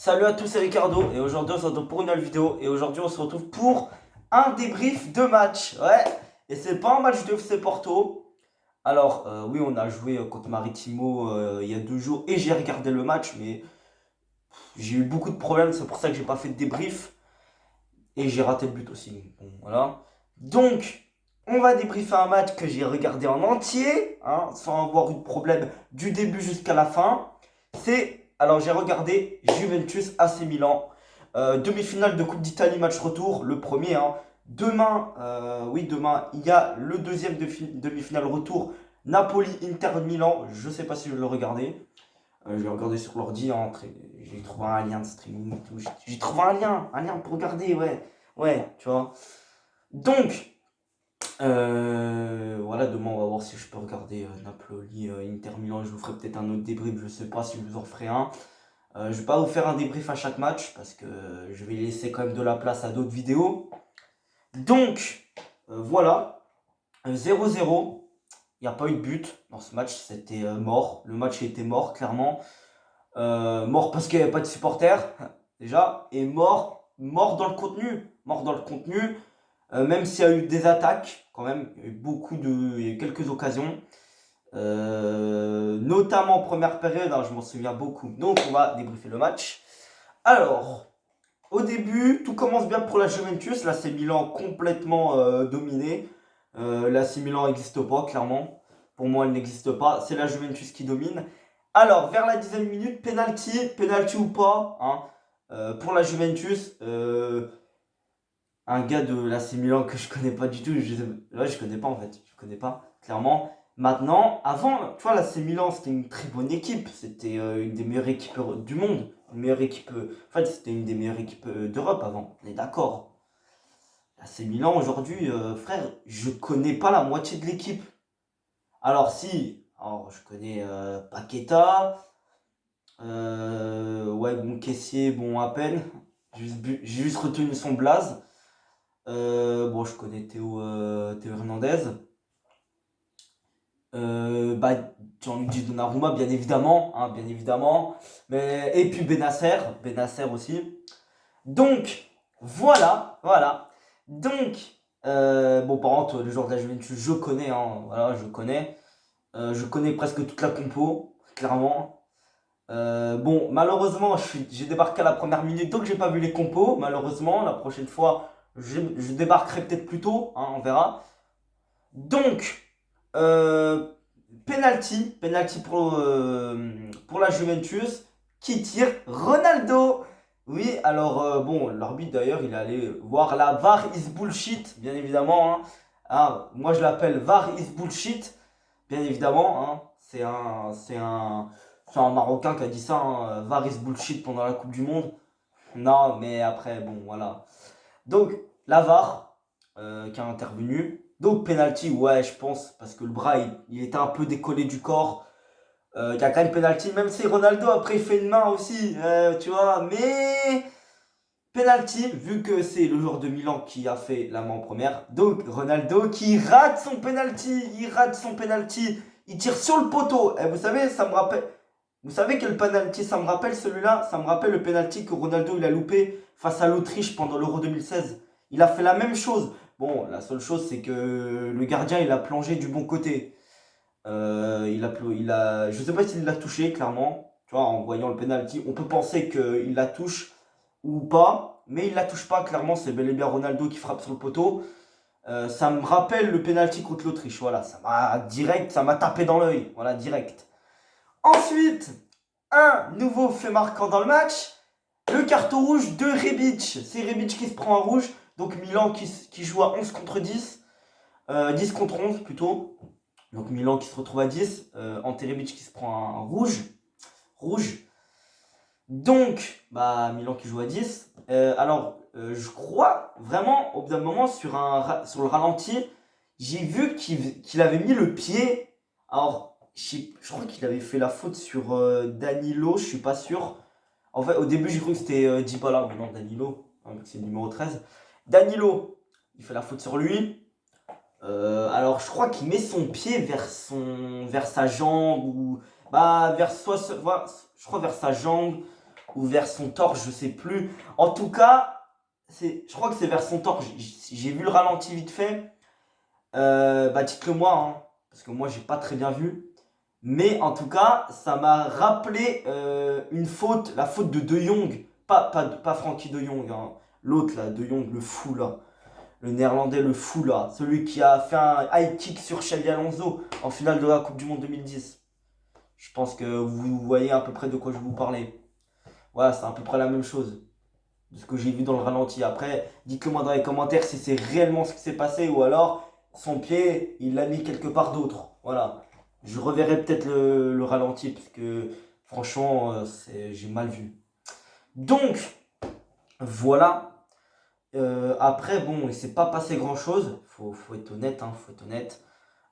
Salut à tous, c'est Ricardo et aujourd'hui on se retrouve pour une nouvelle vidéo et aujourd'hui on se retrouve pour un débrief de match. Ouais, et c'est pas un match de FC Porto. Alors oui, on a joué contre Maritimo il y a 2 jours et j'ai regardé le match, mais j'ai eu beaucoup de problèmes, c'est pour ça que j'ai pas fait de débrief et j'ai raté le but aussi. Bon, voilà. Donc on va débriefer un match que j'ai regardé en entier, hein, sans avoir eu de problème du début jusqu'à la fin. Alors j'ai regardé Juventus AC Milan, demi-finale de Coupe d'Italie, match retour, le premier, hein. Demain, oui, demain, il y a le deuxième demi-finale retour, Napoli-Inter Milan. Je sais pas si je vais le regarder. Je l'ai regardé sur l'ordi, hein, j'ai trouvé un lien de streaming et tout. J'ai trouvé un lien pour regarder, ouais. Ouais, tu vois. Donc, voilà, demain on va voir si je peux regarder Napoli, Inter Milan. Je vous ferai peut-être un autre débrief, je sais pas si je vous en ferai un. Je vais pas vous faire un débrief à chaque match parce que je vais laisser quand même de la place à d'autres vidéos. Donc, voilà, 0-0. Il n'y a pas eu de but dans ce match, c'était mort. Le match était mort, clairement. Mort parce qu'il n'y avait pas de supporters, déjà. Et mort dans le contenu. Mort dans le contenu. Même s'il y a eu des attaques, quand même, il y a eu il y a eu quelques occasions. Notamment en première période, hein, je m'en souviens beaucoup. Donc on va débriefer le match. Alors, au début, tout commence bien pour la Juventus. Là, c'est Milan complètement dominé. L'AC Milan n'existe pas, clairement. Pour moi, elle n'existe pas. C'est la Juventus qui domine. Alors, vers la 10e minute, penalty ou pas, hein, pour la Juventus. Un gars de l'AC Milan que je connais pas du tout. Je connais pas en fait. Je connais pas, clairement. Maintenant, avant, tu vois, l'AC Milan, c'était une très bonne équipe. C'était une des meilleures équipes du monde. Une meilleure équipe. En fait, c'était une des meilleures équipes d'Europe avant. On est d'accord. L'AC Milan, aujourd'hui, frère, je connais pas la moitié de l'équipe. Alors, si. Alors, je connais Paqueta. Ouais, bon, Caissier, bon, à peine. J'ai juste retenu son blaze. Bon, je connais Théo Hernandez. Bah, Gianluigi Donnarumma, bien évidemment, hein, bien évidemment. Et puis Benacer aussi. Donc, voilà. Donc, bon, par contre, le joueur de la Juventus, je connais, hein, voilà, je connais. Je connais presque toute la compo, clairement. Bon, malheureusement, j'ai débarqué à la première minute, donc j'ai pas vu les compos. Malheureusement, la prochaine fois, je débarquerai peut-être plus tôt, hein, on verra. Donc, penalty pour la Juventus qui tire Ronaldo. Oui, alors bon, l'arbitre d'ailleurs, il est allé voir la VAR is bullshit, bien évidemment, hein. Ah, moi je l'appelle VAR is bullshit, bien évidemment, hein. C'est un Marocain qui a dit ça, hein, VAR is bullshit pendant la Coupe du Monde. Non, mais après, bon, voilà. Donc, la VAR qui a intervenu. Donc, penalty, ouais, je pense, parce que le bras, il était un peu décollé du corps. Il y a quand même penalty, même si Ronaldo, après, il fait une main aussi, tu vois. Mais, penalty, vu que c'est le joueur de Milan qui a fait la main en première. Donc, Ronaldo qui rate son penalty. Il tire sur le poteau. Et vous savez, ça me rappelle. Vous savez quel penalty ça me rappelle celui-là? Ça me rappelle le penalty que Ronaldo il a loupé face à l'Autriche pendant l'Euro 2016. Il a fait la même chose. Bon, la seule chose c'est que le gardien il a plongé du bon côté. Je sais pas s'il l'a touché clairement. Tu vois, en voyant le penalty, on peut penser qu'il la touche ou pas, mais il la touche pas clairement. C'est bel et bien Ronaldo qui frappe sur le poteau. Ça me rappelle le penalty contre l'Autriche. Voilà, ça m'a tapé dans l'œil. Voilà, direct. Ensuite, un nouveau fait marquant dans le match, le carton rouge de Rebic. C'est Rebic qui se prend un rouge, donc Milan qui joue à 11 contre 10, 10 contre 11 plutôt. Donc Milan qui se retrouve à 10, Ante Rebic qui se prend un rouge. Donc, bah, Milan qui joue à 10. Je crois vraiment, au bout d'un moment, sur le ralenti, j'ai vu qu'il avait mis le pied. Alors, je crois qu'il avait fait la faute sur Danilo, je suis pas sûr. En fait, au début, j'ai cru que c'était Dybala, mais non, Danilo, hein, c'est le numéro 13. Danilo, il fait la faute sur lui. Alors, je crois qu'il met son pied vers sa jambe, ou. Bah, je crois vers sa jambe. ou vers son torse, je sais plus. En tout cas, je crois que c'est vers son torse. J'ai vu le ralenti vite fait. Bah dites-le moi, hein, parce que moi j'ai pas très bien vu. Mais en tout cas, ça m'a rappelé une faute, la faute de De Jong. Pas Frankie De Jong, hein. L'autre là, De Jong, le fou là. Le néerlandais, le fou là. Celui qui a fait un high kick sur Xabi Alonso en finale de la Coupe du Monde 2010. Je pense que vous voyez à peu près de quoi je vous parlais. Voilà, c'est à peu près la même chose de ce que j'ai vu dans le ralenti. Après, dites-le moi dans les commentaires si c'est réellement ce qui s'est passé ou alors son pied, il l'a mis quelque part d'autre. Voilà. Je reverrai peut-être le ralenti parce que franchement, j'ai mal vu. Donc, voilà. Après, bon, il s'est pas passé grand-chose. Faut être honnête, hein, faut être honnête.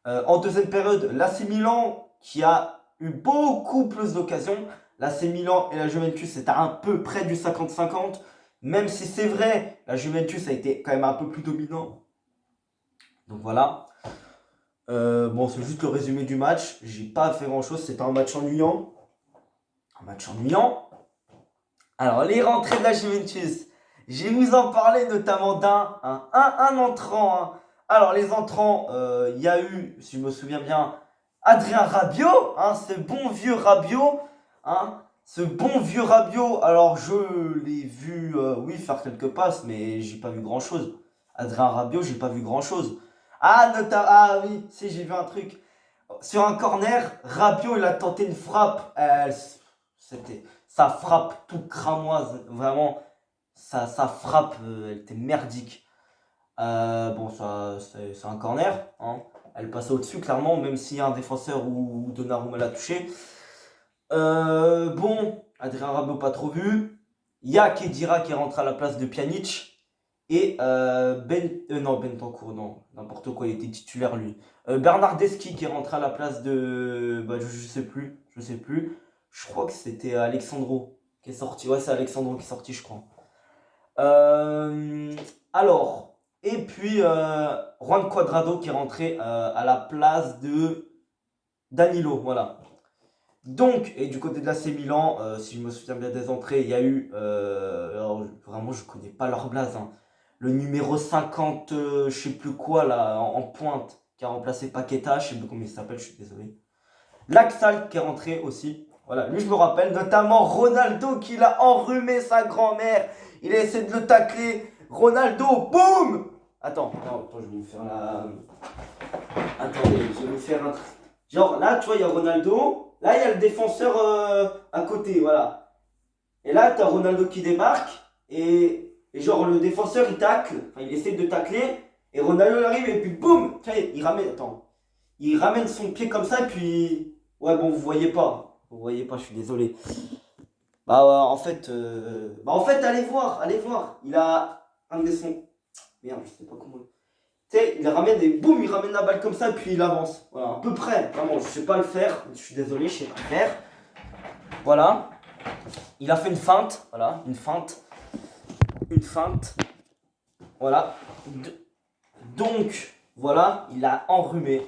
En deuxième période, l'AC Milan qui a eu beaucoup plus d'occasions. L'AC Milan et la Juventus c'était un peu près du 50-50. Même si c'est vrai, la Juventus a été quand même un peu plus dominant. Donc voilà. Bon, c'est juste le résumé du match. J'ai pas fait grand chose. C'était un match ennuyant. Un match ennuyant. Alors, les rentrées de la Juventus. Je vais vous en parler notamment un entrant. Hein. Alors, les entrants, il y a eu, si je me souviens bien, Adrien Rabiot. Hein, ce bon vieux Rabiot. Hein, ce bon vieux Rabiot. Alors, je l'ai vu, oui, faire quelques passes, mais j'ai pas vu grand chose. Adrien Rabiot, j'ai pas vu grand chose. Ah oui, si, j'ai vu un truc. Sur un corner, Rabiot, il a tenté une frappe. C'était sa frappe toute cramoise. Vraiment, sa frappe, elle était merdique. Bon, ça, c'est un corner. Hein. Elle passait au-dessus, clairement, même s'il y a un défenseur ou Donnarumma l'a touché. Bon, Adrien Rabiot, pas trop vu. Il y a Khedira qui rentre à la place de Pjanic. Et non, Bentancur, non, n'importe quoi, il était titulaire lui. Bernardeschi qui est rentré à la place de. Bah, je sais plus, je sais plus. Je crois que c'était Alexandro qui est sorti. Ouais, c'est Alexandro qui est sorti, je crois. Alors, et puis Juan Cuadrado qui est rentré à la place de Danilo, voilà. Donc, et du côté de l'AC Milan, si je me souviens bien des entrées, il y a eu. Alors, vraiment, je connais pas leur blaze. Hein. Le numéro 50, je sais plus quoi, là, en pointe, qui a remplacé Paqueta, je sais plus comment il s'appelle, je suis désolé. Laxalt qui est rentré aussi. Voilà, lui je me rappelle, notamment Ronaldo qui l'a enrhumé sa grand-mère. Il a essayé de le tacler. Ronaldo, boum. Attends, je vais vous faire la. Attendez, je vais vous faire un truc. Genre là, tu vois, il y a Ronaldo. Là, il y a le défenseur à côté, voilà. Et là, tu as Ronaldo qui débarque. Et genre, le défenseur, il tacle. Enfin, il essaie de tacler. Et Ronaldo arrive et puis boum. Il ramène. Attends. Il ramène son pied comme ça et puis. Ouais, bon, vous voyez pas. Vous voyez pas, je suis désolé. Bah, en fait. Allez voir, allez voir. Il a un des sons. Merde, je sais pas comment. Tu sais, il ramène et boum, il ramène la balle comme ça et puis il avance. Voilà, à peu près. Vraiment, je sais pas le faire. Je suis désolé, je sais pas le faire. Voilà. Il a fait une feinte. Voilà, une feinte. Une feinte. Voilà. Donc, voilà, il a enrhumé.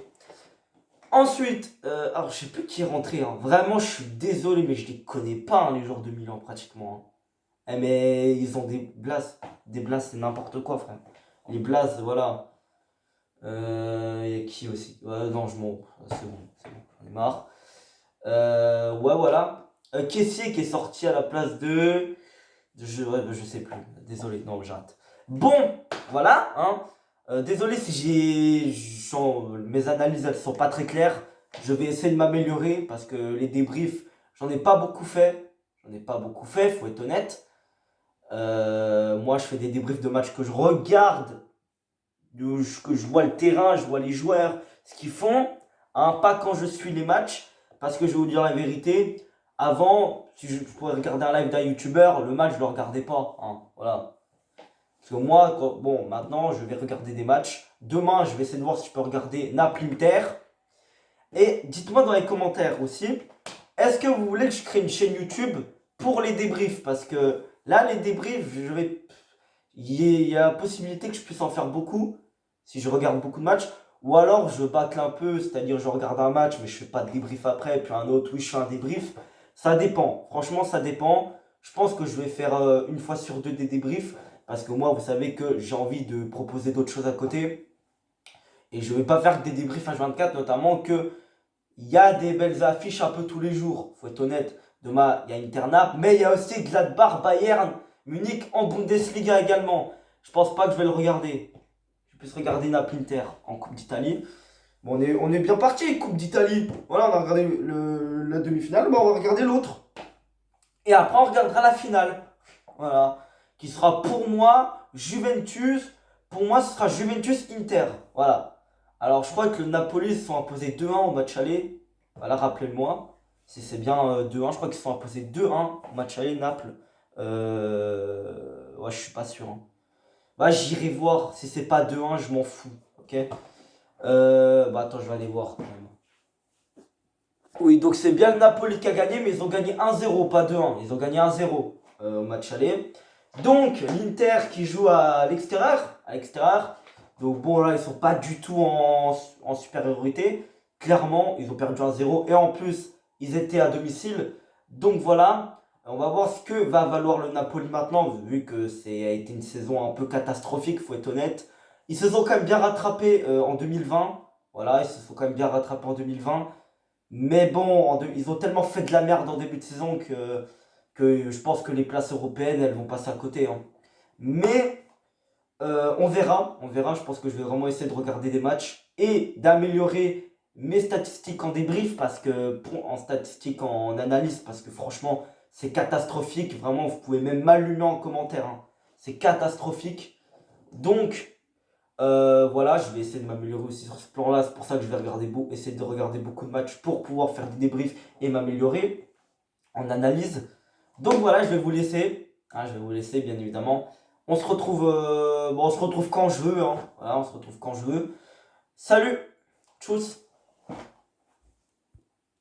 Ensuite, alors je sais plus qui est rentré. Hein. Vraiment, je suis désolé, mais je les connais pas, hein, les joueurs de Milan, pratiquement. Hein. Mais ils ont des blazes. Des blazes, c'est n'importe quoi, frère. Les blazes, voilà. Il y a qui aussi? Ouais, non, c'est bon, j'en ai marre. Ouais, voilà. Kessié qui est sorti à la place de. Je sais plus. Désolé, non, j'arrête. Bon, voilà. Hein. Désolé si mes analyses elles sont pas très claires. Je vais essayer de m'améliorer parce que les débriefs, j'en ai pas beaucoup fait. Faut être honnête. Moi, je fais des débriefs de matchs que je regarde, que je vois le terrain, je vois les joueurs, ce qu'ils font. Hein, pas quand je suis les matchs. Parce que je vais vous dire la vérité. Avant, si je pourrais regarder un live d'un youtubeur, le match, je le regardais pas. Hein, voilà. Parce que moi, bon, maintenant, je vais regarder des matchs. Demain, je vais essayer de voir si je peux regarder Naples-Inter. Et dites-moi dans les commentaires aussi, est-ce que vous voulez que je crée une chaîne YouTube pour les débriefs? Parce que là, les débriefs, il y a la possibilité que je puisse en faire beaucoup, si je regarde beaucoup de matchs. Ou alors, je bâcle un peu, c'est-à-dire je regarde un match, mais je fais pas de débrief après, puis un autre, oui, je fais un débrief. Ça dépend, franchement, ça dépend. Je pense que je vais faire une fois sur deux des débriefs. Parce que moi, vous savez que j'ai envie de proposer d'autres choses à côté. Et je vais pas faire que des débriefs H24, notamment que il y a des belles affiches un peu tous les jours. Faut être honnête. Demain, il y a Inter-Naples, mais il y a aussi Gladbach, Bayern, Munich en Bundesliga également. Je pense pas que je vais le regarder. Je vais plus regarder Naples-Inter en Coupe d'Italie. Bon, on est bien parti, Coupe d'Italie. Voilà, on a regardé la demi-finale, bon, on va regarder l'autre. Et après, on regardera la finale. Voilà. Qui sera pour moi Juventus. Pour moi, ce sera Juventus-Inter. Voilà. Alors, je crois que le Napoli se sont imposés 2-1 au match aller. Voilà, rappelez-moi. Si c'est bien 2-1, je crois qu'ils se sont imposés 2-1 au match aller, Naples. Ouais, je suis pas sûr, hein. Bah, j'irai voir. Si c'est pas 2-1, je m'en fous. Ok. Bah, attends, je vais aller voir quand même. Oui, donc c'est bien le Napoli qui a gagné, mais ils ont gagné 1-0, pas 2-1. Ils ont gagné 1-0 au match aller. Donc, l'Inter qui joue à l'extérieur. À l'extérieur. Donc, bon, là, ils sont pas du tout en supériorité. Clairement, ils ont perdu 1-0. Et en plus, ils étaient à domicile. Donc, voilà. On va voir ce que va valoir le Napoli maintenant, vu que ça a été une saison un peu catastrophique, faut être honnête. Ils se sont quand même bien rattrapés en 2020. Voilà, ils se sont quand même bien rattrapés en 2020. Mais bon, ils ont tellement fait de la merde en début de saison que je pense que les places européennes, elles vont passer à côté, hein. Mais on verra, on verra. Je pense que je vais vraiment essayer de regarder des matchs et d'améliorer mes statistiques en débrief parce que en statistiques en analyse parce que franchement c'est catastrophique. Vraiment, vous pouvez même m'allumer en commentaire, hein. C'est catastrophique. Donc voilà, je vais essayer de m'améliorer aussi sur ce plan-là. C'est pour ça que je vais essayer de regarder beaucoup de matchs pour pouvoir faire des débriefs et m'améliorer en analyse. Donc voilà, je vais vous laisser. Hein, je vais vous laisser, bien évidemment. On se retrouve quand je veux, hein. Voilà, on se retrouve quand je veux. Salut, tchuss.